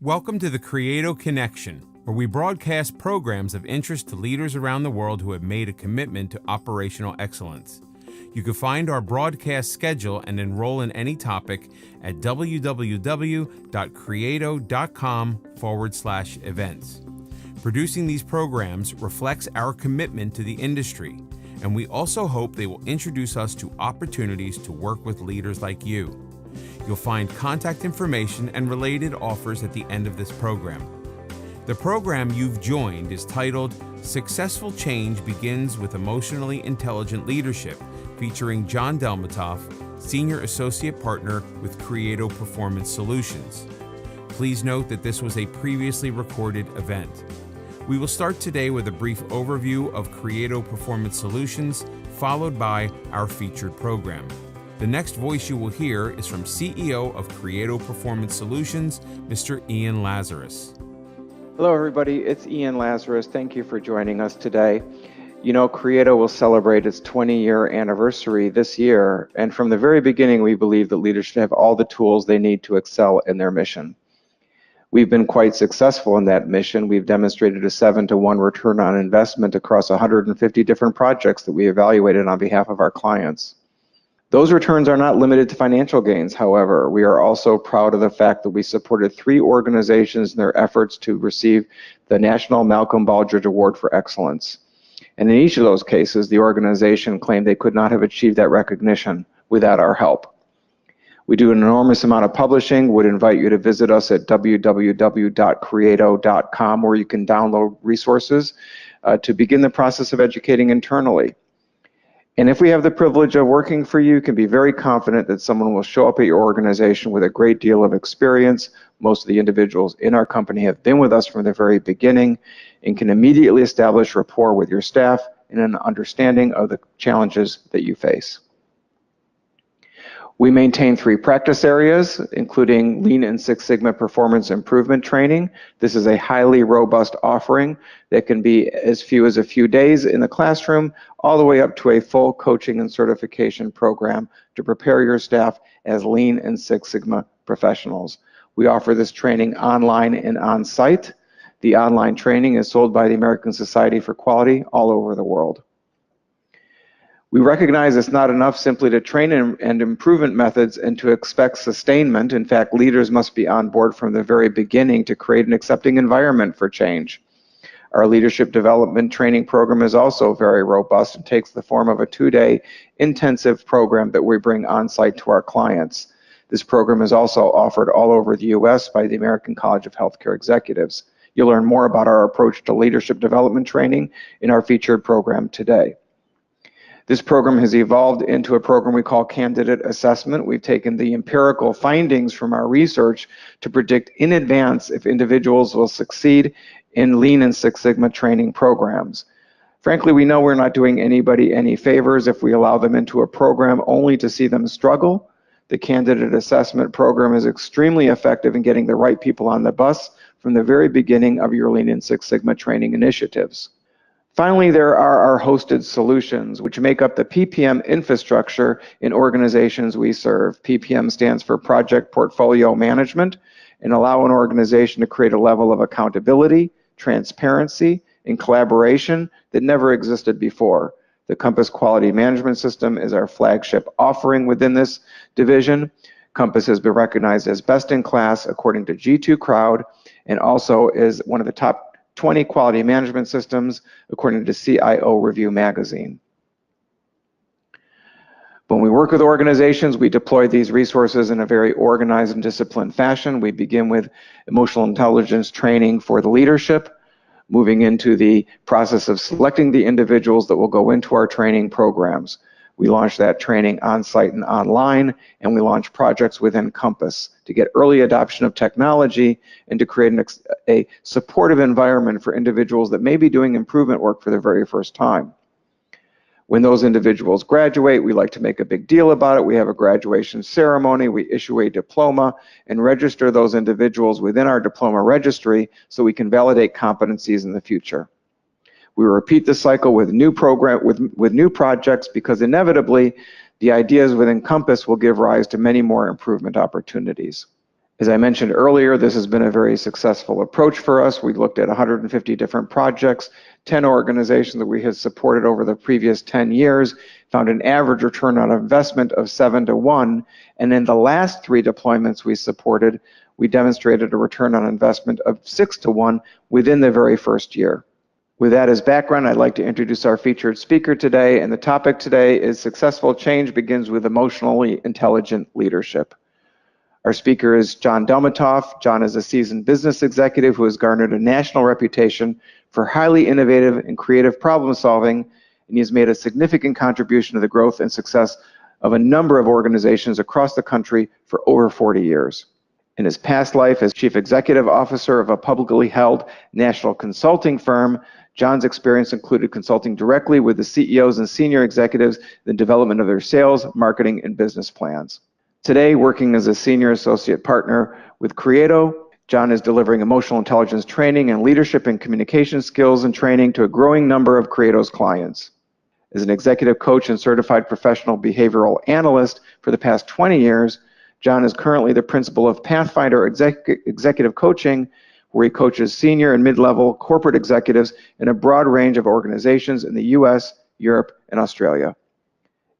Welcome to the Creato Connection, where we broadcast programs of interest to leaders around the world who have made a commitment to operational excellence. You can find our broadcast schedule and enroll in any topic at www.creato.com/events. Producing these programs reflects our commitment to the industry, and we also hope they will introduce us to opportunities to work with leaders like you. You'll find contact information and related offers at the end of this program. The program you've joined is titled Successful Change Begins with Emotionally Intelligent Leadership, featuring John Delmatoff, Senior Associate Partner with Creato Performance Solutions. Please note that this was a previously recorded event. We will start today with a brief overview of Creato Performance Solutions, followed by our featured program. The next voice you will hear is from CEO of Creato Performance Solutions, Mr. Ian Lazarus. Hello everybody, it's Ian Lazarus. Thank you for joining us today. You know, Creato will celebrate its 20-year anniversary this year, and from the very beginning we believe that leaders should have all the tools they need to excel in their mission. We've been quite successful in that mission. We've demonstrated a 7-to-1 return on investment across 150 different projects that we evaluated on behalf of our clients. Those returns are not limited to financial gains, however. We are also proud of the fact that we supported 3 organizations in their efforts to receive the National Malcolm Baldrige Award for Excellence. And in each of those cases, the organization claimed they could not have achieved that recognition without our help. We do an enormous amount of publishing. Would invite you to visit us at www.creato.com, where you can download resources to begin the process of educating internally. And if we have the privilege of working for you, you can be very confident that someone will show up at your organization with a great deal of experience. Most of the individuals in our company have been with us from the very beginning and can immediately establish rapport with your staff and an understanding of the challenges that you face. We maintain 3 practice areas, including Lean and Six Sigma performance improvement training. This is a highly robust offering that can be as few as a few days in the classroom, all the way up to a full coaching and certification program to prepare your staff as Lean and Six Sigma professionals. We offer this training online and on-site. The online training is sold by the American Society for Quality all over the world. We recognize it's not enough simply to train and improvement methods and to expect sustainment. In fact, leaders must be on board from the very beginning to create an accepting environment for change. Our leadership development training program is also very robust and takes the form of a 2-day intensive program that we bring on-site to our clients. This program is also offered all over the U.S. by the American College of Healthcare Executives. You'll learn more about our approach to leadership development training in our featured program today. This program has evolved into a program we call Candidate Assessment. We've taken the empirical findings from our research to predict in advance if individuals will succeed in Lean and Six Sigma training programs. Frankly, we know we're not doing anybody any favors if we allow them into a program only to see them struggle. The Candidate Assessment program is extremely effective in getting the right people on the bus from the very beginning of your Lean and Six Sigma training initiatives. Finally, there are our hosted solutions, which make up the PPM infrastructure in organizations we serve. PPM stands for Project Portfolio Management and allow an organization to create a level of accountability, transparency, and collaboration that never existed before. The Compass Quality Management System is our flagship offering within this division. Compass has been recognized as best in class according to G2 Crowd and also is one of the top 20 quality management systems according to CIO Review magazine. When we work with organizations, we deploy these resources in a very organized and disciplined fashion. We begin with emotional intelligence training for the leadership, moving into the process of selecting the individuals that will go into our training programs. We launch that training on-site and online, and we launch projects within Compass to get early adoption of technology and to create a supportive environment for individuals that may be doing improvement work for the very first time. When those individuals graduate, we like to make a big deal about it. We have a graduation ceremony, we issue a diploma, and register those individuals within our diploma registry so we can validate competencies in the future. We repeat the cycle with new projects because inevitably the ideas within Compass will give rise to many more improvement opportunities. As I mentioned earlier, this has been a very successful approach for us. We looked at 150 different projects, 10 organizations that we had supported over the previous 10 years, found an average return on investment of 7 to 1, and in the last 3 deployments we supported, we demonstrated a return on investment of 6 to 1 within the very first year. With that as background, I'd like to introduce our featured speaker today, and the topic today is Successful Change Begins with Emotionally Intelligent Leadership. Our speaker is John Delmatoff. John is a seasoned business executive who has garnered a national reputation for highly innovative and creative problem solving, and he has made a significant contribution to the growth and success of a number of organizations across the country for over 40 years. In his past life as Chief Executive Officer of a publicly held national consulting firm, John's experience included consulting directly with the CEOs and senior executives in the development of their sales, marketing, and business plans. Today, working as a senior associate partner with Creato, John is delivering emotional intelligence training and leadership and communication skills and training to a growing number of Creato's clients. As an executive coach and certified professional behavioral analyst for the past 20 years, John is currently the principal of Pathfinder Executive Coaching, where he coaches senior and mid-level corporate executives in a broad range of organizations in the US, Europe, and Australia.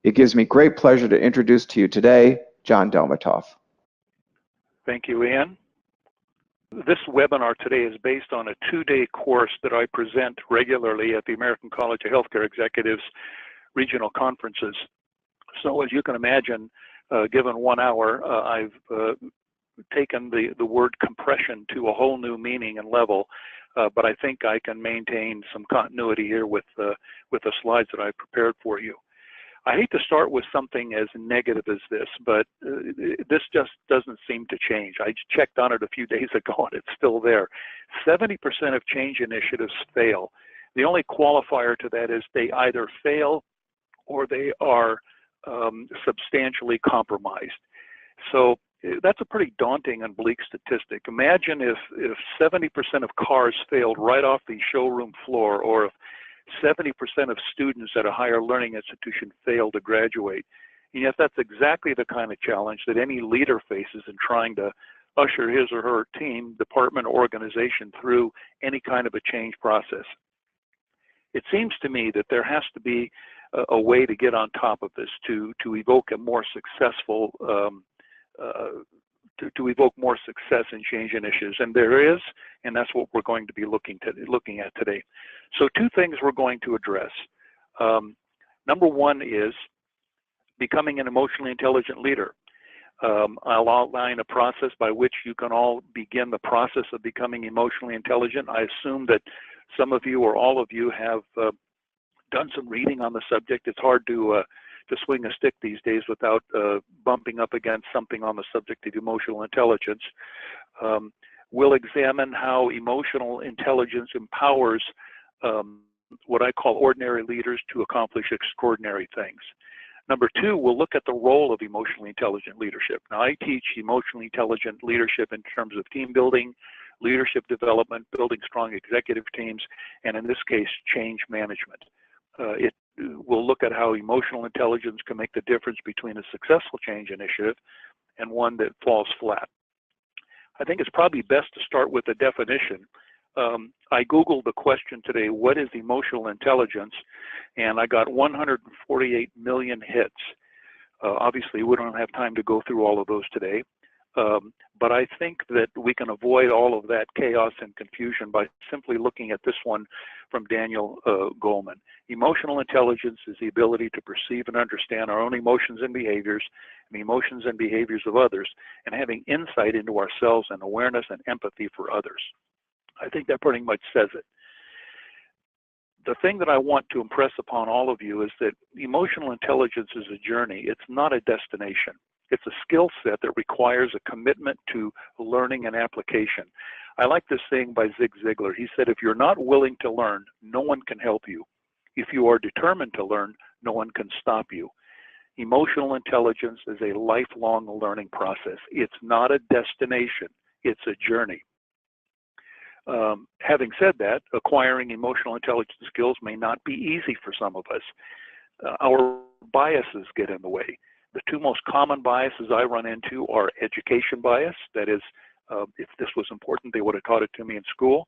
It gives me great pleasure to introduce to you today John Delmatoff. Thank you, Ian. This webinar today is based on a 2-day course that I present regularly at the American College of Healthcare Executives regional conferences. So as you can imagine, given 1 hour, I've taken the word compression to a whole new meaning and level, but I think I can maintain some continuity here with the slides that I've prepared for you. I hate to start with something as negative as this, but this just doesn't seem to change. I checked on it a few days ago and it's still there. 70% of change initiatives fail. The only qualifier to that is they either fail or they are substantially compromised. So that's a pretty daunting and bleak statistic. Imagine if 70% of cars failed right off the showroom floor, or if 70% of students at a higher learning institution fail to graduate. And yet that's exactly the kind of challenge that any leader faces in trying to usher his or her team, department, or organization through any kind of a change process. It seems to me that there has to be a way to get on top of this, to evoke a more successful to evoke more success in change initiatives, and there is, and that's what we're going to be looking at today. So 2 things we're going to address. Number 1 is becoming an emotionally intelligent leader. I'll outline a process by which you can all begin the process of becoming emotionally intelligent. I assume that some of you or all of you have done some reading on the subject. It's hard to swing a stick these days without bumping up against something on the subject of emotional intelligence. We'll examine how emotional intelligence empowers what I call ordinary leaders to accomplish extraordinary things. Number 2, we'll look at the role of emotionally intelligent leadership. Now, I teach emotionally intelligent leadership in terms of team building, leadership development, building strong executive teams, and in this case, change management. We'll look at how emotional intelligence can make the difference between a successful change initiative and one that falls flat. I think it's probably best to start with a definition. I Googled the question today, what is emotional intelligence? And I got 148 million hits. Obviously, we don't have time to go through all of those today. But I think that we can avoid all of that chaos and confusion by simply looking at this one from Daniel Goleman. Emotional intelligence is the ability to perceive and understand our own emotions and behaviors, and the emotions and behaviors of others, and having insight into ourselves and awareness and empathy for others. I think that pretty much says it. The thing that I want to impress upon all of you is that emotional intelligence is a journey. It's not a destination. It's a skill set that requires a commitment to learning and application. I like this saying by Zig Ziglar. He said, if you're not willing to learn, no one can help you. If you are determined to learn, no one can stop you. Emotional intelligence is a lifelong learning process. It's not a destination. It's a journey. Having said that, acquiring emotional intelligence skills may not be easy for some of us. Our biases get in the way. The two most common biases I run into are education bias, that is, if this was important, they would have taught it to me in school,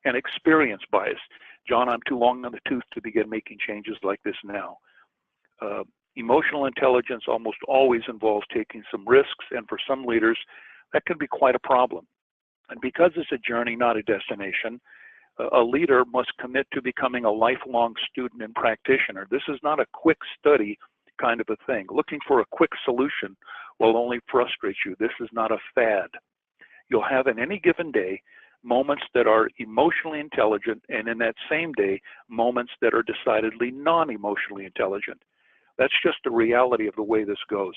and experience bias. John, I'm too long on the tooth to begin making changes like this now. Emotional intelligence almost always involves taking some risks, and for some leaders, that can be quite a problem. And because it's a journey, not a destination, a leader must commit to becoming a lifelong student and practitioner. This is not a quick study kind of a thing. Looking for a quick solution will only frustrate you. This is not a fad. You'll have in any given day moments that are emotionally intelligent, and in that same day, moments that are decidedly non-emotionally intelligent. That's just the reality of the way this goes.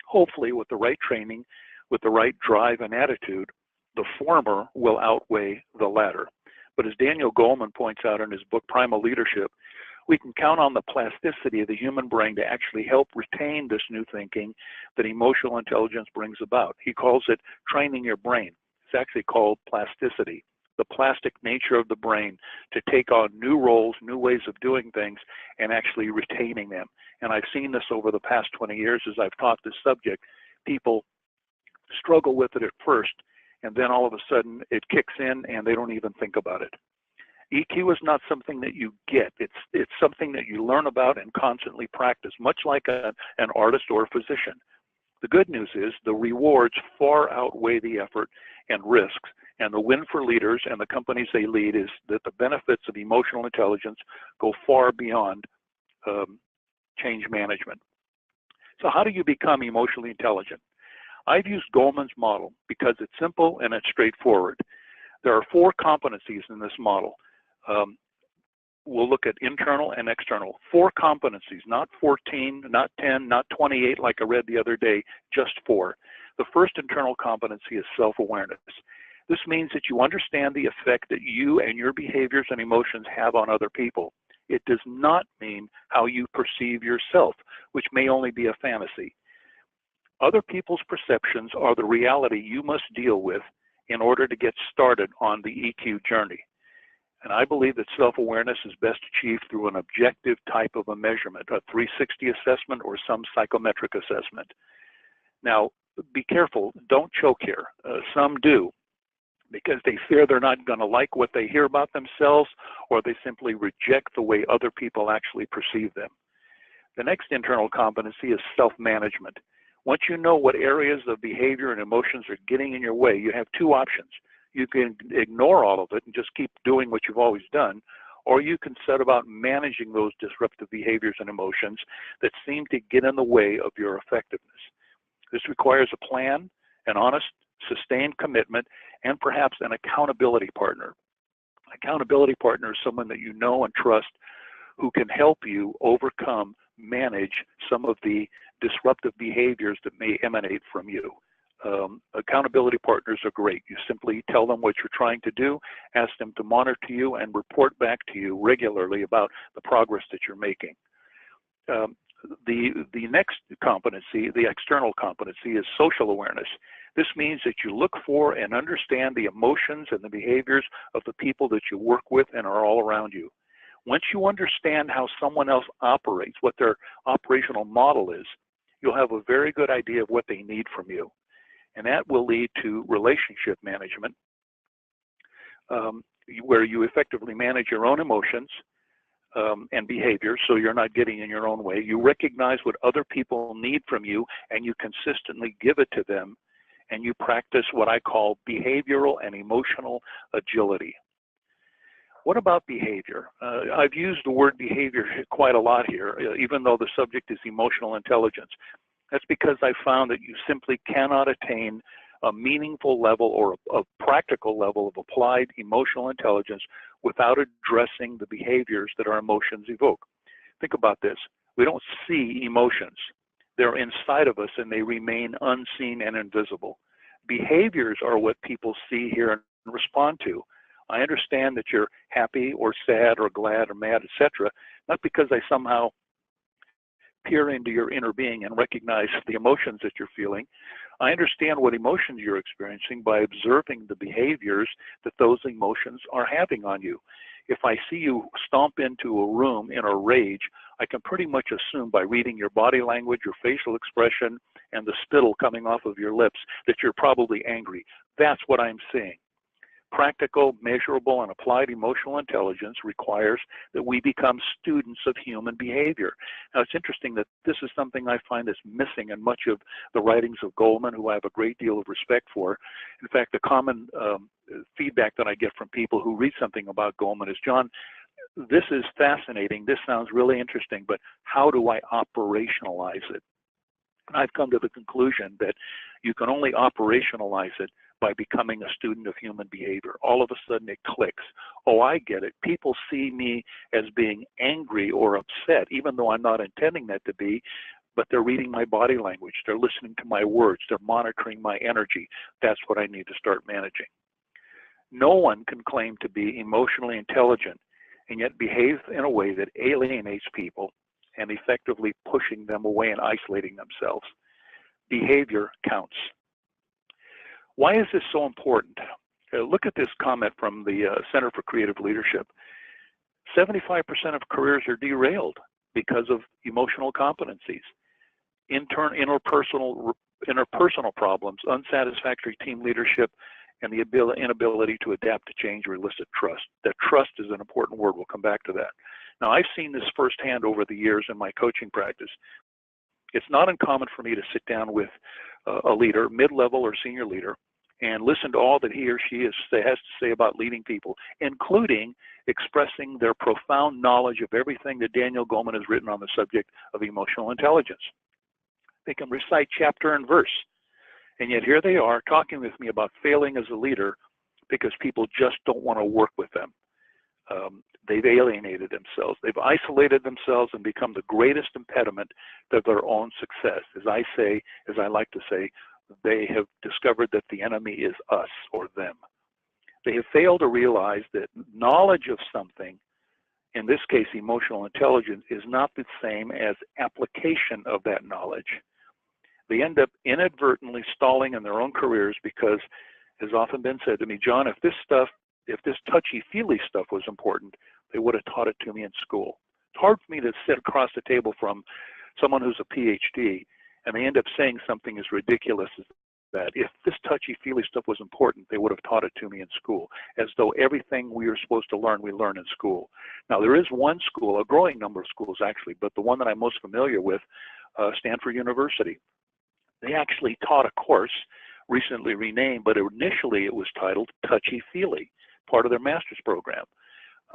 Hopefully, with the right training, with the right drive and attitude, the former will outweigh the latter. But as Daniel Goleman points out in his book, Primal Leadership, we can count on the plasticity of the human brain to actually help retain this new thinking that emotional intelligence brings about. He calls it training your brain. It's actually called plasticity, the plastic nature of the brain to take on new roles, new ways of doing things, and actually retaining them. And I've seen this over the past 20 years as I've taught this subject. People struggle with it at first, and then all of a sudden it kicks in and they don't even think about it. EQ is not something that you get. It's something that you learn about and constantly practice, much like an artist or a physician. The good news is the rewards far outweigh the effort and risks, and the win for leaders and the companies they lead is that the benefits of emotional intelligence go far beyond change management. So how do you become emotionally intelligent? I've used Goleman's model because it's simple and it's straightforward. There are 4 competencies in this model. We'll look at internal and external. 4 competencies, not 14, not 10, not 28 like I read the other day, just 4. The first internal competency is self-awareness. This means that you understand the effect that you and your behaviors and emotions have on other people. It does not mean how you perceive yourself, which may only be a fantasy. Other people's perceptions are the reality you must deal with in order to get started on the EQ journey. And I believe that self-awareness is best achieved through an objective type of a measurement, a 360 assessment or some psychometric assessment. Now, be careful, don't choke here. Some do, because they fear they're not going to like what they hear about themselves, or they simply reject the way other people actually perceive them. The next internal competency is self-management. Once you know what areas of behavior and emotions are getting in your way, you have 2 options. You can ignore all of it and just keep doing what you've always done, or you can set about managing those disruptive behaviors and emotions that seem to get in the way of your effectiveness. This requires a plan, an honest, sustained commitment, and perhaps an accountability partner. Accountability partner is someone that you know and trust who can help you overcome, manage some of the disruptive behaviors that may emanate from you. Accountability partners are great. You simply tell them what you're trying to do, ask them to monitor you, and report back to you regularly about the progress that you're making. The next competency, the external competency, is social awareness. This means that you look for and understand the emotions and the behaviors of the people that you work with and are all around you. Once you understand how someone else operates, what their operational model is, you'll have a very good idea of what they need from you. And that will lead to relationship management, where you effectively manage your own emotions and behaviors so you're not getting in your own way. You recognize what other people need from you and you consistently give it to them, and you practice what I call behavioral and emotional agility. What about behavior? I've used the word behavior quite a lot here, even though the subject is emotional intelligence. That's because I found that you simply cannot attain a meaningful level or a practical level of applied emotional intelligence without addressing the behaviors that our emotions evoke. Think about this. We don't see emotions. They're inside of us and they remain unseen and invisible. Behaviors are what people see, hear, and respond to. I understand that you're happy or sad or glad or mad, etc., not because I somehow peer into your inner being and recognize the emotions that you're feeling. I understand what emotions you're experiencing by observing the behaviors that those emotions are having on you. if I see you stomp into a room in a rage, I can pretty much assume by reading your body language, your facial expression, and the spittle coming off of your lips that you're probably angry. That's what I'm seeing. Practical, measurable, and applied emotional intelligence requires that we become students of human behavior. Now, it's interesting that this is something I find is missing in much of the writings of Goleman, who I have a great deal of respect for. In fact, the common feedback that I get from people who read something about Goleman is, John, this is fascinating, this sounds really interesting, but how do I operationalize it? And I've come to the conclusion that you can only operationalize it by becoming a student of human behavior. All of a sudden it clicks. Oh, I get it. People see me as being angry or upset, even though I'm not intending that to be, but they're reading my body language. They're listening to my words. They're monitoring my energy. That's what I need to start managing. No one can claim to be emotionally intelligent and yet behave in a way that alienates people and effectively pushing them away and isolating themselves. Behavior counts. Why is this so important? Look at this comment from the Center for Creative Leadership. 75% of careers are derailed because of emotional competencies, interpersonal problems, unsatisfactory team leadership, and the inability to adapt to change or elicit trust. That trust is an important word. We'll come back to that. Now, I've seen this firsthand over the years in my coaching practice. It's not uncommon for me to sit down with a leader, mid-level or senior leader, and listen to all that he or she has to say about leading people, including expressing their profound knowledge of everything that Daniel Goleman has written on the subject of emotional intelligence. They can recite chapter and verse, and yet here they are talking with me about failing as a leader because people just don't want to work with them. They've alienated themselves. They've isolated themselves and become the greatest impediment to their own success. As I like to say, they have discovered that the enemy is us or them. They have failed to realize that knowledge of something, in this case emotional intelligence, is not the same as application of that knowledge. They end up inadvertently stalling in their own careers because, as often been said to me, John, if this touchy-feely stuff was important, they would have taught it to me in school. It's hard for me to sit across the table from someone who's a PhD and they end up saying something as ridiculous as that. If this touchy-feely stuff was important, they would have taught it to me in school, as though everything we are supposed to learn, we learn in school. Now, there is one school, a growing number of schools actually, but the one that I'm most familiar with, Stanford University. They actually taught a course, recently renamed, but initially it was titled Touchy-Feely, part of their master's program.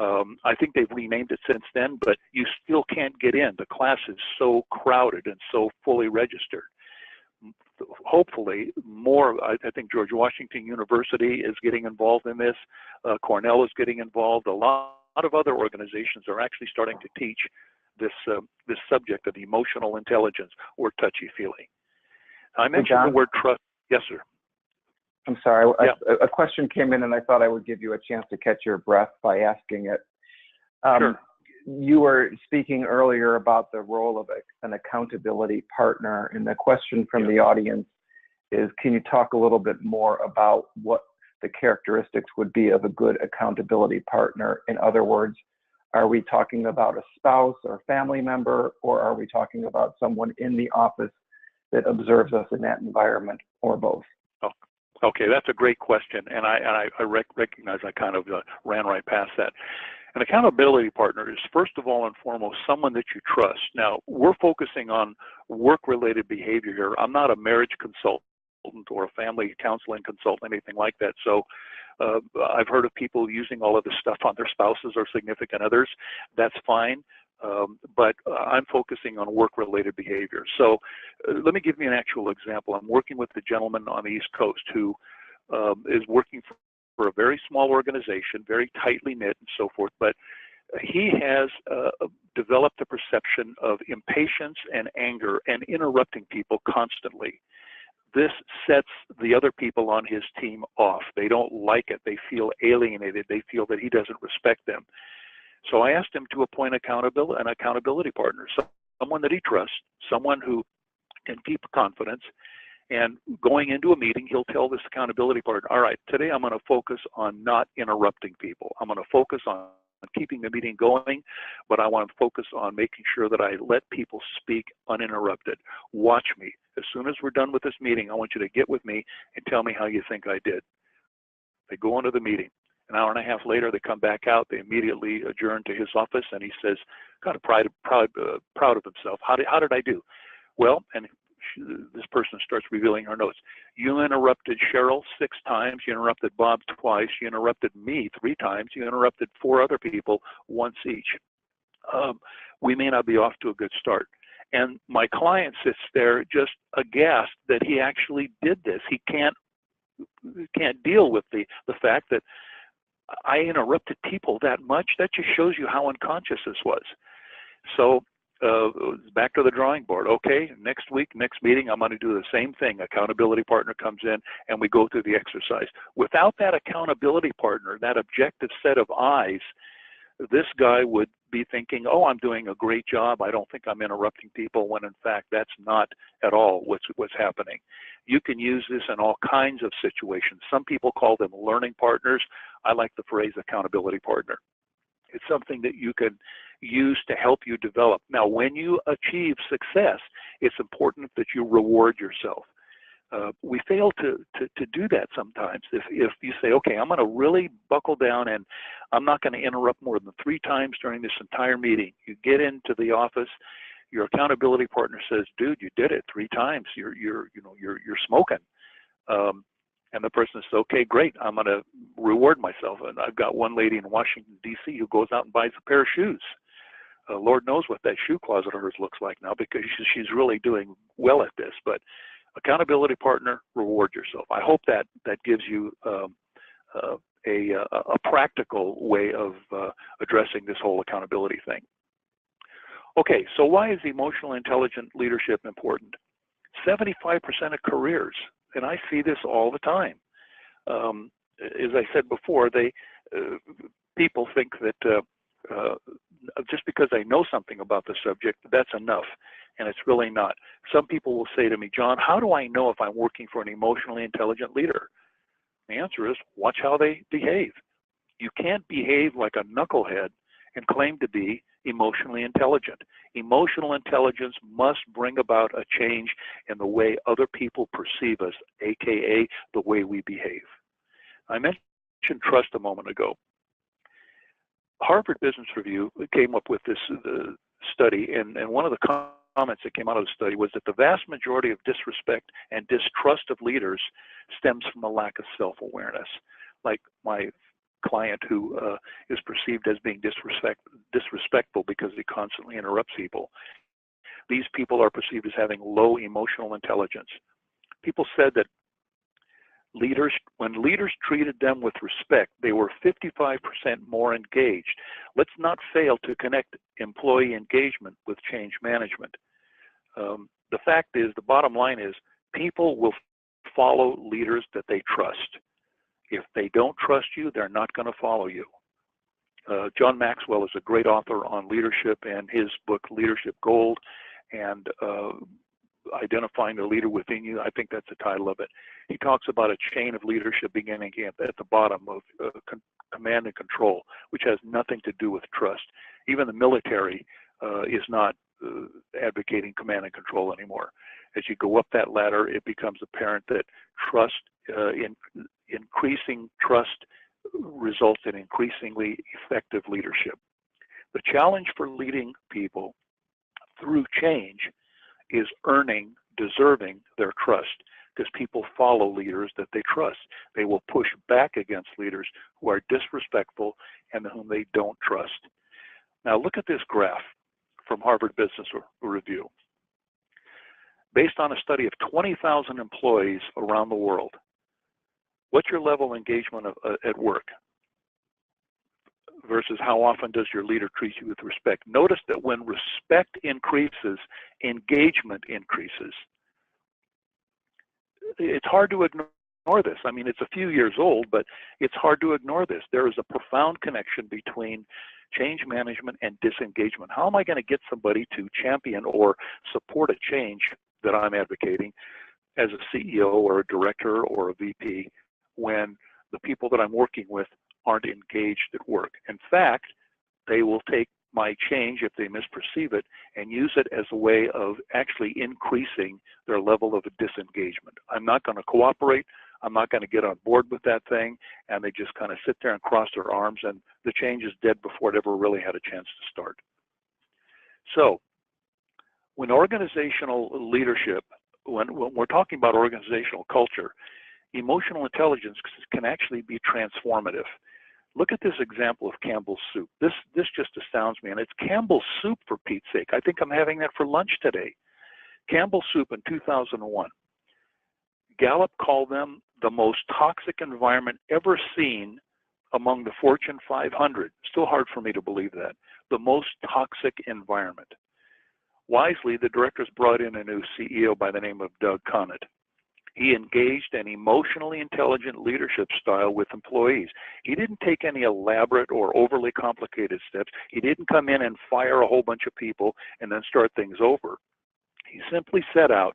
I think they've renamed it since then, but you still can't get in. The class is so crowded and so fully registered. Hopefully more, I think George Washington University is getting involved in this. Cornell is getting involved. A lot of other organizations are actually starting to teach this subject of emotional intelligence or touchy-feely. I mentioned the word trust. Yes, sir. I'm sorry, Yeah. a question came in and I thought I would give you a chance to catch your breath by asking it. Sure. You were speaking earlier about the role of an accountability partner, and the question from the audience is, can you talk a little bit more about what the characteristics would be of a good accountability partner? In other words, are we talking about a spouse or family member, or are we talking about someone in the office that observes us in that environment, or both? Okay, that's a great question, and I recognize I kind of ran right past that. An accountability partner is first of all and foremost someone that you trust. Now, we're focusing on work-related behavior here. I'm not a marriage consultant or a family counseling consultant, anything like that. So I've heard of people using all of this stuff on their spouses or significant others. That's fine. But I'm focusing on work-related behavior. So let me give you an actual example. I'm working with a gentleman on the East Coast who is working for a very small organization, very tightly knit and so forth, but he has developed a perception of impatience and anger and interrupting people constantly. This sets the other people on his team off. They don't like it. They feel alienated. They feel that he doesn't respect them. So I asked him to appoint an accountability partner, someone that he trusts, someone who can keep confidence. And going into a meeting, he'll tell this accountability partner, all right, today I'm going to focus on not interrupting people. I'm going to focus on keeping the meeting going, but I want to focus on making sure that I let people speak uninterrupted. Watch me. As soon as we're done with this meeting, I want you to get with me and tell me how you think I did. They go into the meeting. An hour and a half later, they come back out. They immediately adjourn to his office, and he says, kind of proud of himself, how did I do? Well, and this person starts revealing her notes. You interrupted Cheryl 6 times. You interrupted Bob twice. You interrupted me 3 times. You interrupted 4 other people once each. We may not be off to a good start. And my client sits there just aghast that he actually did this. He can't deal with the fact that I interrupted people that much. That just shows you how unconscious this was. So back to the drawing board. Okay, next week, next meeting, I'm going to do the same thing. Accountability partner comes in and we go through the exercise. Without that accountability partner, that objective set of eyes, this guy would be thinking, oh, I'm doing a great job. I don't think I'm interrupting people, when in fact that's not at all what's happening. You can use this in all kinds of situations. Some people call them learning partners. I like the phrase accountability partner. It's something that you can use to help you develop. Now, when you achieve success, it's important that you reward yourself. We fail to do that sometimes. If you say, okay, I'm going to really buckle down and I'm not going to interrupt more than 3 times during this entire meeting. You get into the office, your accountability partner says, dude, you did it 3 times. You're smoking. And the person says, okay, great. I'm going to reward myself. And I've got one lady in Washington, D.C. who goes out and buys a pair of shoes. Lord knows what that shoe closet of hers looks like now, because she's really doing well at this. But accountability partner, reward yourself. I hope that gives you a practical way of addressing this whole accountability thing. Okay, so why is emotional intelligent leadership important? 75% of careers, and I see this all the time. As I said before, people think that just because I know something about the subject, that's enough, and it's really not. Some people will say to me, John, how do I know if I'm working for an emotionally intelligent leader? The answer is, watch how they behave. You can't behave like a knucklehead and claim to be emotionally intelligent. Emotional intelligence must bring about a change in the way other people perceive us, aka the way we behave. I mentioned trust a moment ago. Harvard Business Review came up with this study, and one of the comments that came out of the study was that the vast majority of disrespect and distrust of leaders stems from a lack of self-awareness. Like my client who is perceived as being disrespectful because he constantly interrupts people. These people are perceived as having low emotional intelligence. People said that when leaders treated them with respect, they were 55% more engaged. Let's not fail to connect employee engagement with change management. The fact is, the bottom line is, people will follow leaders that they trust. If they don't trust you, they're not going to follow you. John Maxwell is a great author on leadership, and his book, Leadership Gold, and Identifying the Leader Within You, I think that's the title of it. He talks about a chain of leadership beginning at the bottom of command and control, which has nothing to do with trust. Even the military is not advocating command and control anymore. As you go up that ladder, it becomes apparent that increasing trust results in increasingly effective leadership. The challenge for leading people through change is deserving their trust, because people follow leaders that they trust. They will push back against leaders who are disrespectful and whom they don't trust. Now look at this graph from Harvard Business Review. Based on a study of 20,000 employees around the world, what's your level of engagement at work versus how often does your leader treat you with respect? Notice that when respect increases, engagement increases. It's hard to ignore this. I mean, it's a few years old, but it's hard to ignore this. There is a profound connection between change management and disengagement. How am I going to get somebody to champion or support a change that I'm advocating as a CEO or a director or a VP when the people that I'm working with aren't engaged at work? In fact, they will take my change, if they misperceive it, and use it as a way of actually increasing their level of disengagement. I'm not going to cooperate. I'm not going to get on board with that thing. And they just kind of sit there and cross their arms, and the change is dead before it ever really had a chance to start. So when organizational leadership, when we're talking about organizational culture, emotional intelligence can actually be transformative. Look at this example of Campbell's soup. This just astounds me, and it's Campbell's soup, for Pete's sake. I think I'm having that for lunch today. Campbell's soup in 2001. Gallup called them the most toxic environment ever seen among the Fortune 500. Still hard for me to believe that. The most toxic environment. Wisely, the directors brought in a new CEO by the name of Doug Conant. He engaged an emotionally intelligent leadership style with employees. He didn't take any elaborate or overly complicated steps. He didn't come in and fire a whole bunch of people and then start things over. He simply set out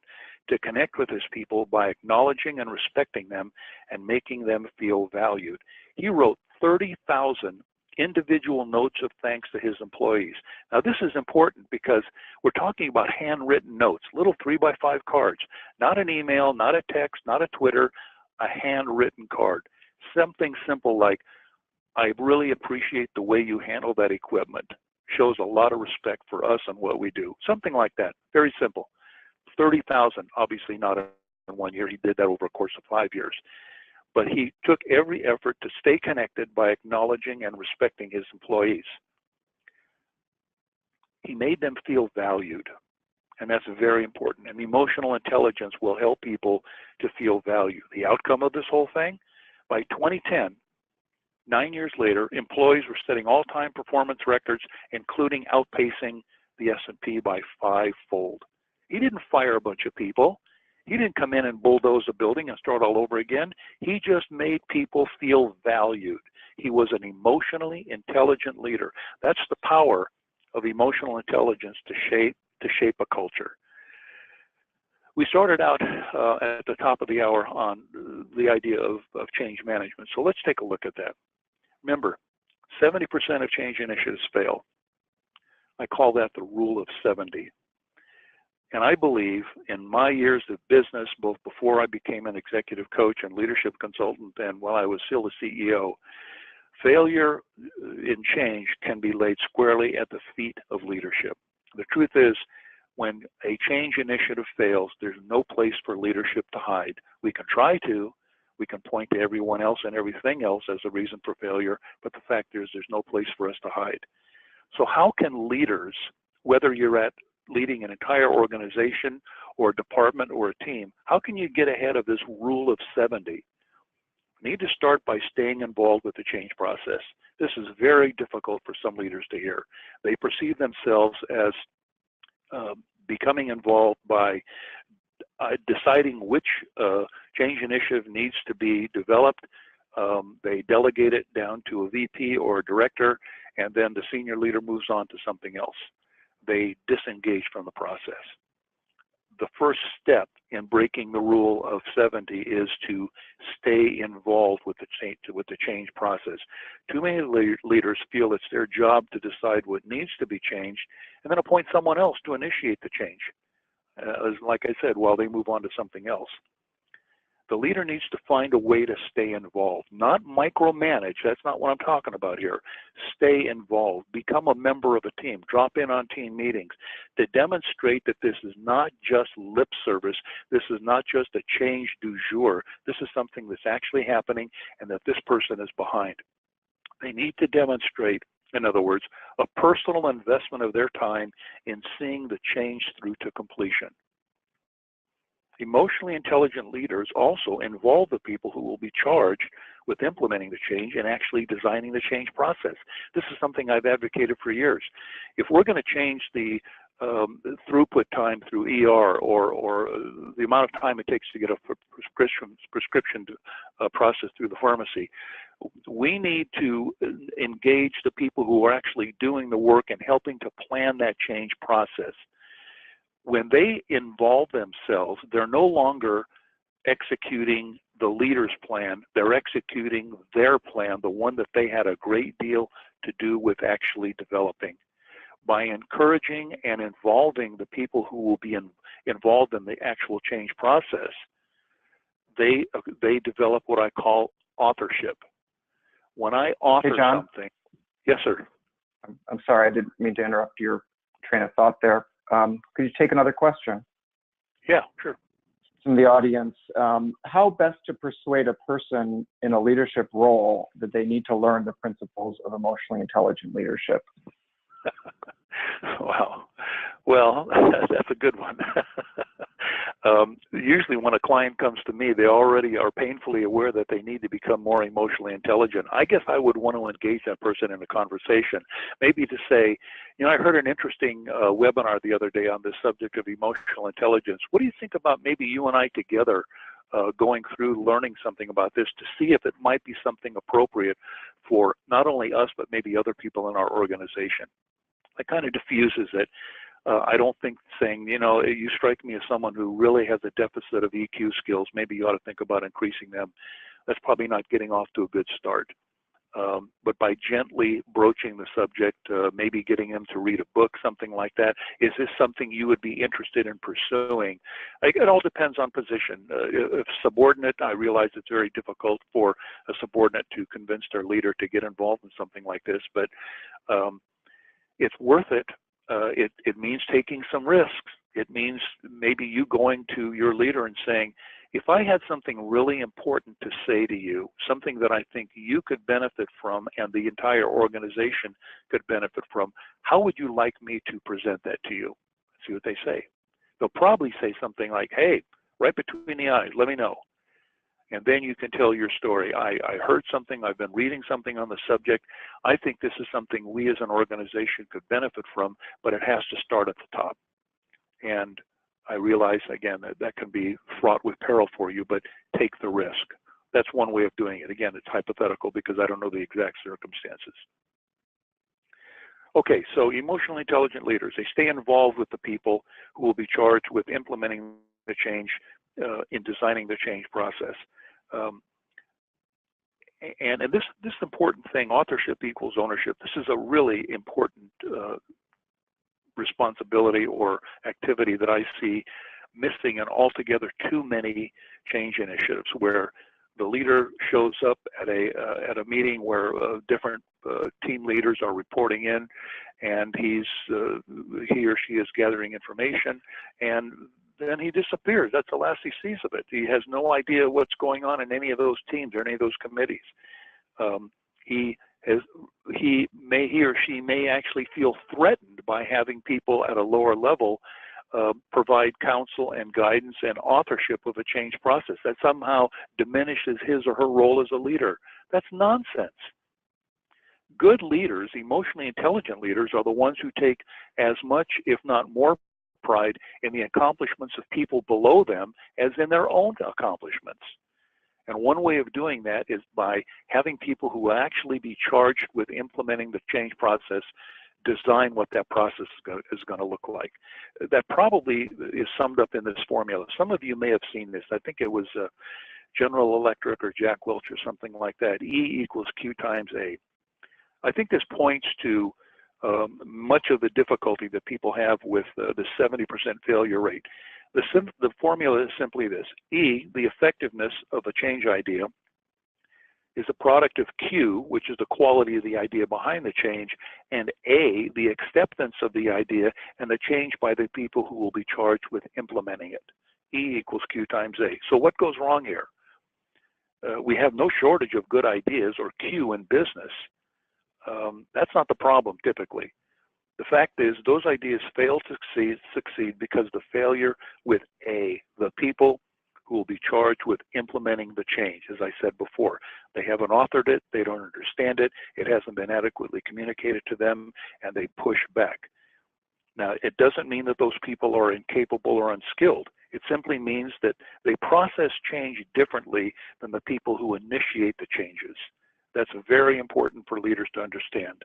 to connect with his people by acknowledging and respecting them and making them feel valued. He wrote 30,000 individual notes of thanks to his employees. Now, this is important because we're talking about handwritten notes, little 3x5 cards, not an email, not a text, not a Twitter, a handwritten card. Something simple like, I really appreciate the way you handle that equipment. Shows a lot of respect for us and what we do. Something like that. Very simple. 30,000, obviously not in 1 year. He did that over a course of 5 years. But he took every effort to stay connected by acknowledging and respecting his employees. He made them feel valued, and that's very important. And emotional intelligence will help people to feel valued. The outcome of this whole thing, by 2010, 9 years later, employees were setting all-time performance records, including outpacing the S&P by 5-fold. He didn't fire a bunch of people. He didn't come in and bulldoze a building and start all over again. He just made people feel valued. He was an emotionally intelligent leader. That's the power of emotional intelligence to shape a culture. We started out at the top of the hour on the idea of change management. So let's take a look at that. Remember, 70% of change initiatives fail. I call that the rule of 70. And I believe in my years of business, both before I became an executive coach and leadership consultant and while I was still the CEO, failure in change can be laid squarely at the feet of leadership. The truth is, when a change initiative fails, there's no place for leadership to hide. We can try to, we can point to everyone else and everything else as a reason for failure, but the fact is there's no place for us to hide. So how can leaders, whether you're at leading an entire organization or a department or a team, how can you get ahead of this rule of 70? You need to start by staying involved with the change process. This is very difficult for some leaders to hear. They perceive themselves as becoming involved by deciding which change initiative needs to be developed. They delegate it down to a VP or a director, and then the senior leader moves on to something else. They disengage from the process. The first step in breaking the rule of 70 is to stay involved with the change process. Too many leaders feel it's their job to decide what needs to be changed and then appoint someone else to initiate the change, like I said, while they move on to something else. The leader needs to find a way to stay involved, not micromanage. That's not what I'm talking about here. Stay involved. Become a member of a team. Drop in on team meetings to demonstrate that this is not just lip service. This is not just a change du jour. This is something that's actually happening and that this person is behind. They need to demonstrate, in other words, a personal investment of their time in seeing the change through to completion. Emotionally intelligent leaders also involve the people who will be charged with implementing the change and actually designing the change process. This is something I've advocated for years. If we're going to change the throughput time through ER or the amount of time it takes to get a prescription process through the pharmacy, we need to engage the people who are actually doing the work and helping to plan that change process. When they involve themselves, they're no longer executing the leader's plan. They're executing their plan, the one that they had a great deal to do with actually developing. By encouraging and involving the people who will be involved in the actual change process, they develop what I call authorship. When I author something, yes, sir. I'm sorry, I didn't mean to interrupt your train of thought there. Could you take another question? Yeah, sure. From the audience, how best to persuade a person in a leadership role that they need to learn the principles of emotionally intelligent leadership? Wow. Well, that's a good one. Usually when a client comes to me, they already are painfully aware that they need to become more emotionally intelligent. I guess I would want to engage that person in a conversation, maybe to say, you know, I heard an interesting webinar the other day on this subject of emotional intelligence. What do you think about maybe you and I together going through learning something about this to see if it might be something appropriate for not only us, but maybe other people in our organization? That kind of diffuses it. I don't think saying, you know, you strike me as someone who really has a deficit of EQ skills, maybe you ought to think about increasing them. That's probably not getting off to a good start. But by gently broaching the subject, maybe getting them to read a book, something like that, is this something you would be interested in pursuing? It all depends on position. If subordinate, I realize it's very difficult for a subordinate to convince their leader to get involved in something like this, but it's worth it. It means taking some risks. It means maybe you going to your leader and saying, if I had something really important to say to you, something that I think you could benefit from and the entire organization could benefit from, how would you like me to present that to you? See what they say. They'll probably say something like, hey, right between the eyes, let me know. And then you can tell your story. I heard something, I've been reading something on the subject. I think this is something we as an organization could benefit from, but it has to start at the top. And I realize, again, that can be fraught with peril for you, but take the risk. That's one way of doing it. Again, it's hypothetical because I don't know the exact circumstances. Okay, so emotionally intelligent leaders, they stay involved with the people who will be charged with implementing the change in designing the change process. And this important thing, authorship equals ownership. This is a really important responsibility or activity that I see missing in altogether too many change initiatives, where the leader shows up at a meeting where different team leaders are reporting in, and he or she is gathering information, and then he disappears. That's the last he sees of it. He has no idea what's going on in any of those teams or any of those committees. He or she may actually feel threatened by having people at a lower level provide counsel and guidance and authorship of a change process. That somehow diminishes his or her role as a leader. That's nonsense. Good leaders, emotionally intelligent leaders, are the ones who take as much, if not more, pride in the accomplishments of people below them as in their own accomplishments. And one way of doing that is by having people who will actually be charged with implementing the change process design what that process is going to look like. That probably is summed up in this formula. Some of you may have seen this. I think it was General Electric or Jack Welch or something like that. E equals Q times A. I think this points to much of the difficulty that people have with the 70% failure rate. The formula is simply this. E, the effectiveness of a change idea, is a product of Q, which is the quality of the idea behind the change, and A, the acceptance of the idea and the change by the people who will be charged with implementing it. E equals Q times A. So what goes wrong here? We have no shortage of good ideas or Q in business. That's not the problem typically. The fact is those ideas fail to succeed because the failure with A, the people who will be charged with implementing the change. As I said before, they haven't authored it, they don't understand it, it hasn't been adequately communicated to them, and they push back. Now, it doesn't mean that those people are incapable or unskilled. It simply means that they process change differently than the people who initiate the changes. That's very important for leaders to understand.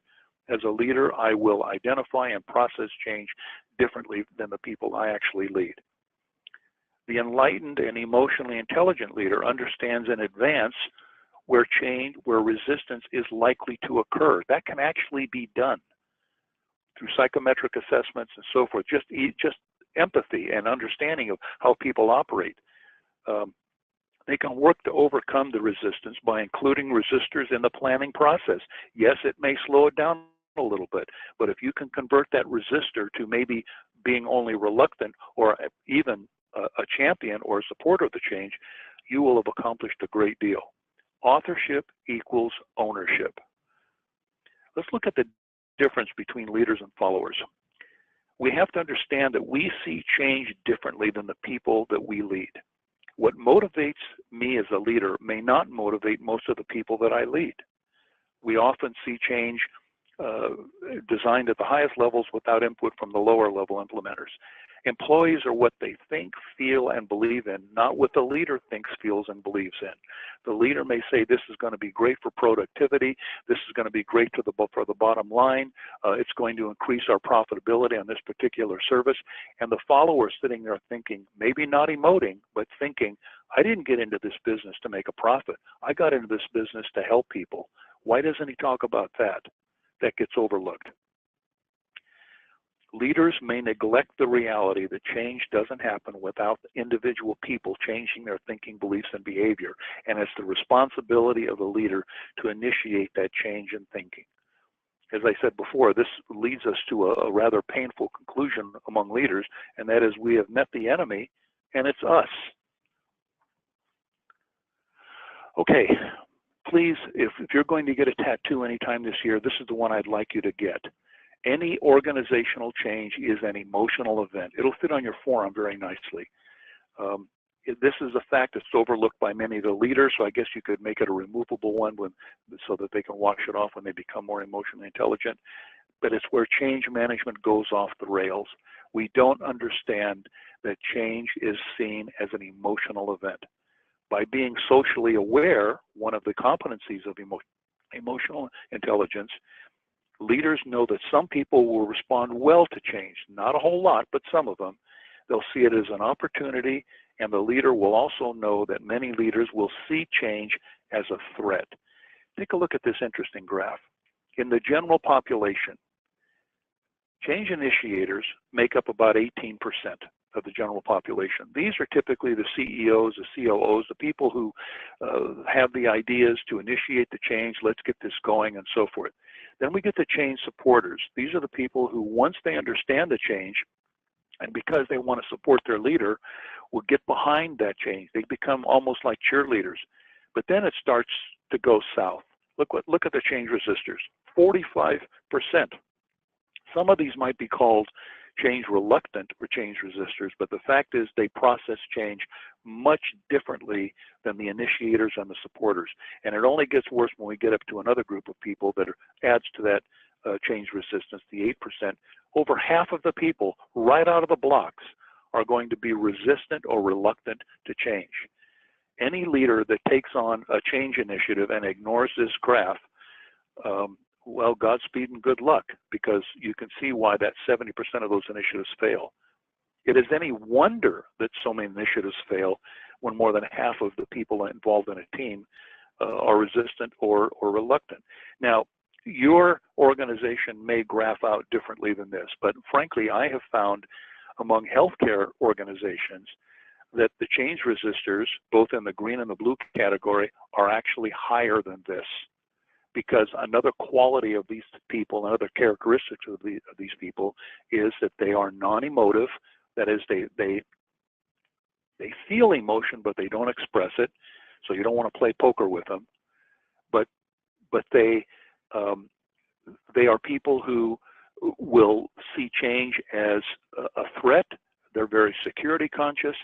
As a leader, I will identify and process change differently than the people I actually lead. The enlightened and emotionally intelligent leader understands in advance where change, where resistance is likely to occur. That can actually be done through psychometric assessments and so forth. Just empathy and understanding of how people operate. They can work to overcome the resistance by including resistors in the planning process. Yes, it may slow it down a little bit, but if you can convert that resistor to maybe being only reluctant or even a champion or a supporter of the change, you will have accomplished a great deal. Authorship equals ownership. Let's look at the difference between leaders and followers. We have to understand that we see change differently than the people that we lead. What motivates me as a leader may not motivate most of the people that I lead. We often see change designed at the highest levels without input from the lower level implementers. Employees are what they think, feel, and believe in, not what the leader thinks, feels, and believes in. The leader may say this is going to be great for productivity, this is going to be great for the bottom line, it's going to increase our profitability on this particular service, and the follower sitting there thinking, maybe not emoting, but thinking, I didn't get into this business to make a profit. I got into this business to help people. Why doesn't he talk about that? That gets overlooked. Leaders may neglect the reality that change doesn't happen without individual people changing their thinking, beliefs, and behavior, and it's the responsibility of the leader to initiate that change in thinking. As I said before, this leads us to a rather painful conclusion among leaders, and that is we have met the enemy, and it's us. Okay, please, if you're going to get a tattoo anytime this year, this is the one I'd like you to get. Any organizational change is an emotional event. It'll fit on your forearm very nicely. This is a fact that's overlooked by many of the leaders, so I guess you could make it a removable one so that they can wash it off when they become more emotionally intelligent. But it's where change management goes off the rails. We don't understand that change is seen as an emotional event. By being socially aware, one of the competencies of emotional intelligence, leaders know that some people will respond well to change, not a whole lot, but some of them. They'll see it as an opportunity, and the leader will also know that many leaders will see change as a threat. Take a look at this interesting graph. In the general population, change initiators make up about 18% of the general population. These are typically the CEOs, the COOs, the people who have the ideas to initiate the change, let's get this going, and so forth. Then we get the change supporters. These are the people who, once they understand the change, and because they want to support their leader, will get behind that change. They become almost like cheerleaders. But then it starts to go south. Look at the change resistors, 45%. Some of these might be called change reluctant or change resistors, but the fact is they process change much differently than the initiators and the supporters. And it only gets worse when we get up to another group of people that adds to that change resistance, the 8%. Over half of the people right out of the blocks are going to be resistant or reluctant to change. Any leader that takes on a change initiative and ignores this graph, well, Godspeed and good luck, because you can see why that 70% of those initiatives fail. It is any wonder that so many initiatives fail when more than half of the people involved in a team are resistant or reluctant. Now, your organization may graph out differently than this, but frankly, I have found among healthcare organizations that the change resistors, both in the green and the blue category, are actually higher than this. Because another quality of these people, another characteristic of these people, is that they are non-emotive. That is, they feel emotion, but they don't express it. So you don't want to play poker with them. But they are people who will see change as a threat. They're very security conscious.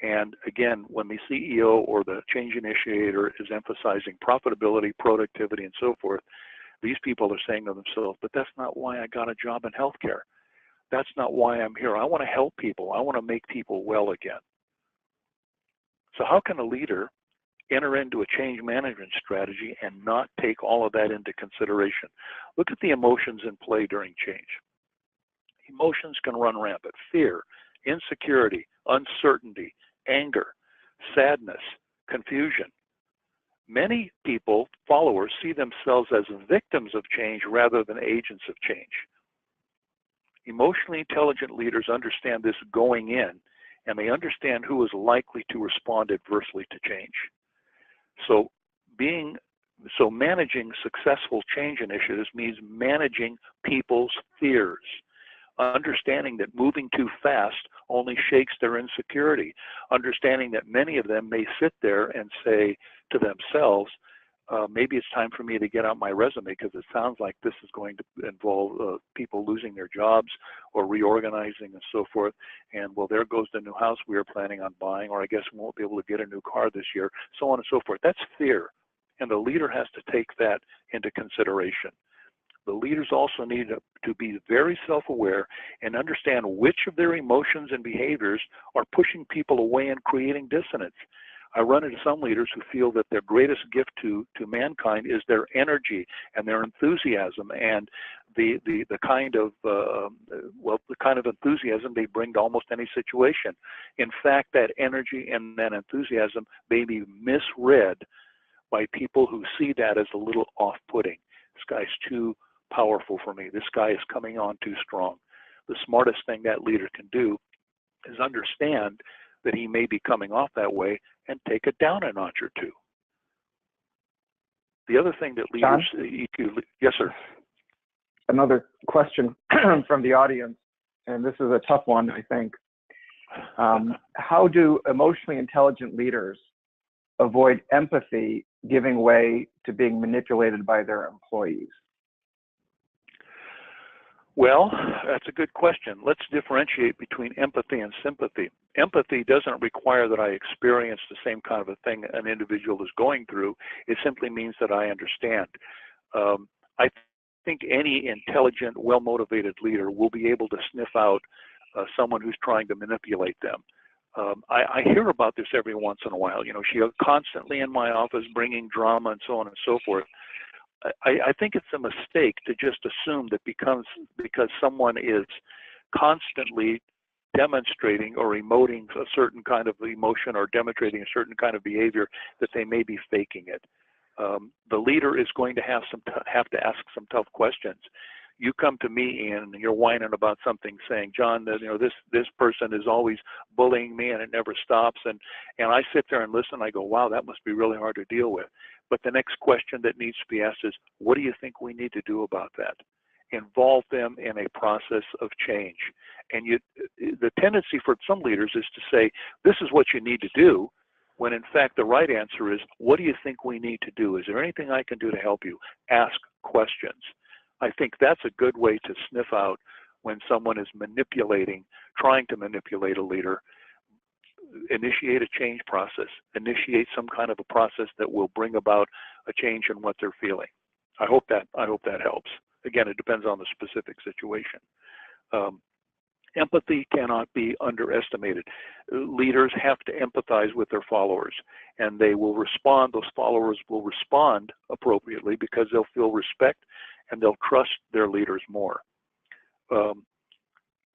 And again, when the CEO or the change initiator is emphasizing profitability, productivity, and so forth, these people are saying to themselves, but that's not why I got a job in healthcare. That's not why I'm here. I want to help people. I want to make people well again. So how can a leader enter into a change management strategy and not take all of that into consideration? Look at the emotions in play during change. Emotions can run rampant. Fear, insecurity, uncertainty, anger, sadness, confusion. Many people, followers, see themselves as victims of change rather than agents of change. Emotionally intelligent leaders understand this going in, and they understand who is likely to respond adversely to change. So managing successful change initiatives means managing people's fears, understanding that moving too fast only shakes their insecurity, understanding that many of them may sit there and say to themselves, maybe it's time for me to get out my resume because it sounds like this is going to involve people losing their jobs or reorganizing and so forth. And well, there goes the new house we were planning on buying, or I guess we won't be able to get a new car this year, so on and so forth. That's fear. And the leader has to take that into consideration. The leaders also need to be very self-aware and understand which of their emotions and behaviors are pushing people away and creating dissonance. I run into some leaders who feel that their greatest gift to mankind is their energy and their enthusiasm and the kind of enthusiasm they bring to almost any situation. In fact, that energy and that enthusiasm may be misread by people who see that as a little off-putting. This guy's too powerful for me. This guy is coming on too strong. The smartest thing that leader can do is understand that he may be coming off that way and take it down a notch or two. The other thing that leaders, yes, sir. Another question from the audience, and this is a tough one, I think. How do emotionally intelligent leaders avoid empathy giving way to being manipulated by their employees? Well, that's a good question. Let's differentiate between empathy and sympathy. Empathy doesn't require that I experience the same kind of a thing an individual is going through. It simply means that I understand. I think any intelligent, well-motivated leader will be able to sniff out someone who's trying to manipulate them. I hear about this every once in a while. You know, she's constantly in my office bringing drama and so on and so forth. I think it's a mistake to just assume that because someone is constantly demonstrating or emoting a certain kind of emotion or demonstrating a certain kind of behavior that they may be faking it. The leader is going to have to ask some tough questions. You come to me and you're whining about something, saying, John, this person is always bullying me and it never stops. And I sit there and listen. I go, wow, that must be really hard to deal with. But the next question that needs to be asked is, what do you think we need to do about that? Involve them in a process of change. And the tendency for some leaders is to say, this is what you need to do, when in fact the right answer is, what do you think we need to do? Is there anything I can do to help you? Ask questions. I think that's a good way to sniff out when someone is trying to manipulate a leader. Initiate a change process, initiate some kind of a process that will bring about a change in what they're feeling. I hope that helps. Again, it depends on the specific situation. Empathy cannot be underestimated. Leaders have to empathize with their followers, and they will respond. Those followers will respond appropriately because they'll feel respect and they'll trust their leaders more.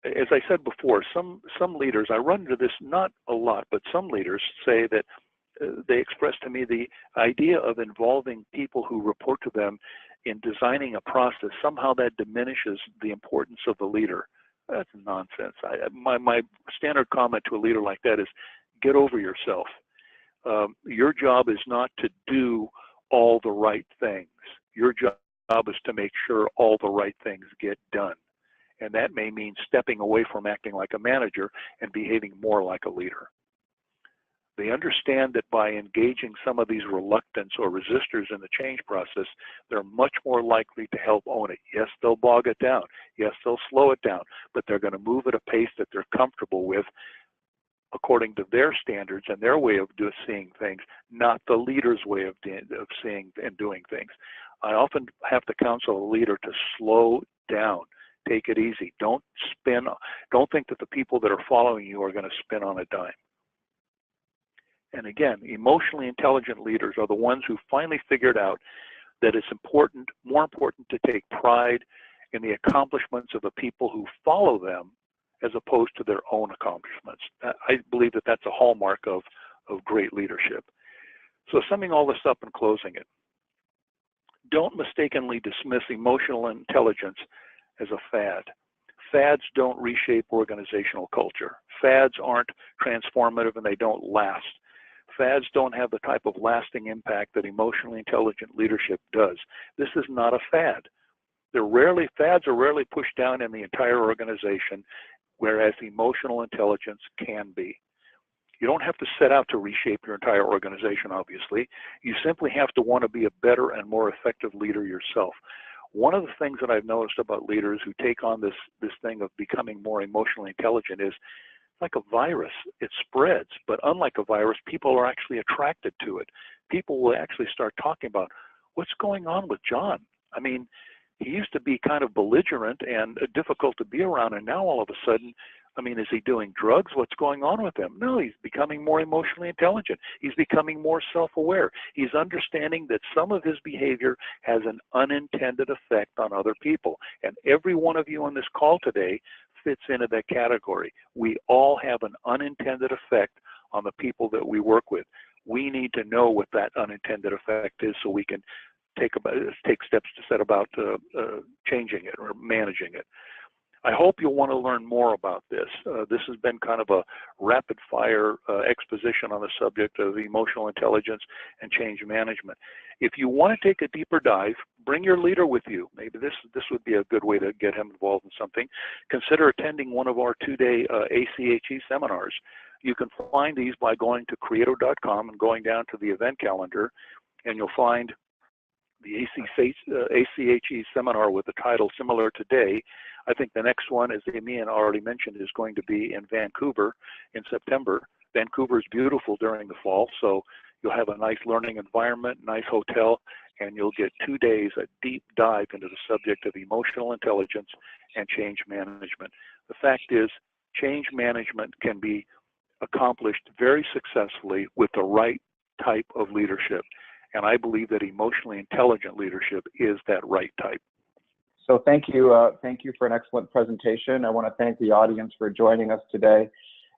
As I said before, some leaders, I run into this not a lot, but some leaders say that they express to me the idea of involving people who report to them in designing a process. Somehow that diminishes the importance of the leader. That's nonsense. My standard comment to a leader like that is, get over yourself. Your job is not to do all the right things. Your job is to make sure all the right things get done. And that may mean stepping away from acting like a manager and behaving more like a leader. They understand that by engaging some of these reluctants or resistors in the change process, they're much more likely to help own it. Yes, they'll bog it down. Yes, they'll slow it down, but they're going to move at a pace that they're comfortable with according to their standards and their way of seeing things, not the leader's way of seeing and doing things. I often have to counsel a leader to slow down. Take it easy. Don't think that the people that are following you are going to spin on a dime. And again, emotionally intelligent leaders are the ones who finally figured out that it's more important to take pride in the accomplishments of the people who follow them as opposed to their own accomplishments. I believe that that's a hallmark of great leadership. So summing all this up and closing it, don't mistakenly dismiss emotional intelligence as a fad. Fads don't reshape organizational culture. Fads aren't transformative and they don't last. Fads don't have the type of lasting impact that emotionally intelligent leadership does. This is not a fad. Fads are rarely pushed down in the entire organization, whereas emotional intelligence can be. You don't have to set out to reshape your entire organization, obviously. You simply have to want to be a better and more effective leader yourself. One of the things that I've noticed about leaders who take on this thing of becoming more emotionally intelligent is like a virus. It spreads, but unlike a virus, people are actually attracted to it. People will actually start talking about what's going on with John. I mean, he used to be kind of belligerent and difficult to be around, and now all of a sudden, I mean, is he doing drugs? What's going on with him? No, he's becoming more emotionally intelligent. He's becoming more self-aware. He's understanding that some of his behavior has an unintended effect on other people. And every one of you on this call today fits into that category. We all have an unintended effect on the people that we work with. We need to know what that unintended effect is so we can take steps to set about changing it or managing it. I hope you'll want to learn more about this. This has been kind of a rapid fire exposition on the subject of emotional intelligence and change management. If you want to take a deeper dive, bring your leader with you. Maybe this would be a good way to get him involved in something. Consider attending one of our 2-day ACHE seminars. You can find these by going to Creato.com and going down to the event calendar, and you'll find the ACHE seminar with a title similar today. I think the next one, as Amian already mentioned, is going to be in Vancouver in September. Vancouver is beautiful during the fall, so you'll have a nice learning environment, nice hotel, and you'll get 2 days, a deep dive into the subject of emotional intelligence and change management. The fact is, change management can be accomplished very successfully with the right type of leadership. And I believe that emotionally intelligent leadership is that right type. So thank you for an excellent presentation. I want to thank the audience for joining us today.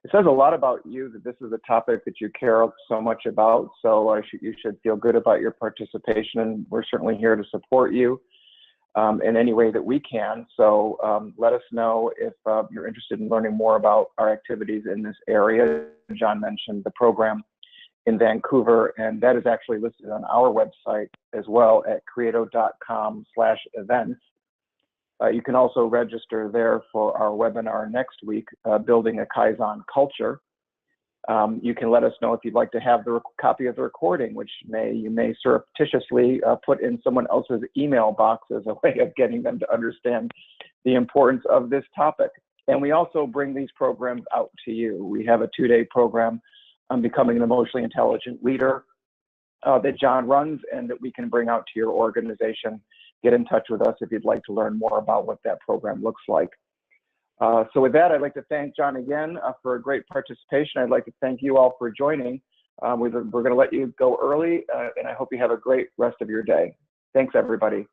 It says a lot about you that this is a topic that you care so much about. So you should feel good about your participation, and we're certainly here to support you in any way that we can. So let us know if you're interested in learning more about our activities in this area. John mentioned the program in Vancouver, and that is actually listed on our website as well at creato.com/events. You can also register there for our webinar next week, Building a Kaizen Culture. You can let us know if you'd like to have the copy of the recording, which you may surreptitiously put in someone else's email box as a way of getting them to understand the importance of this topic. And we also bring these programs out to you. We have a 2-day program on becoming an emotionally intelligent leader that John runs and that we can bring out to your organization. Get in touch with us if you'd like to learn more about what that program looks like. So with that, I'd like to thank John again for a great participation. I'd like to thank you all for joining. We're going to let you go early, and I hope you have a great rest of your day. Thanks, everybody.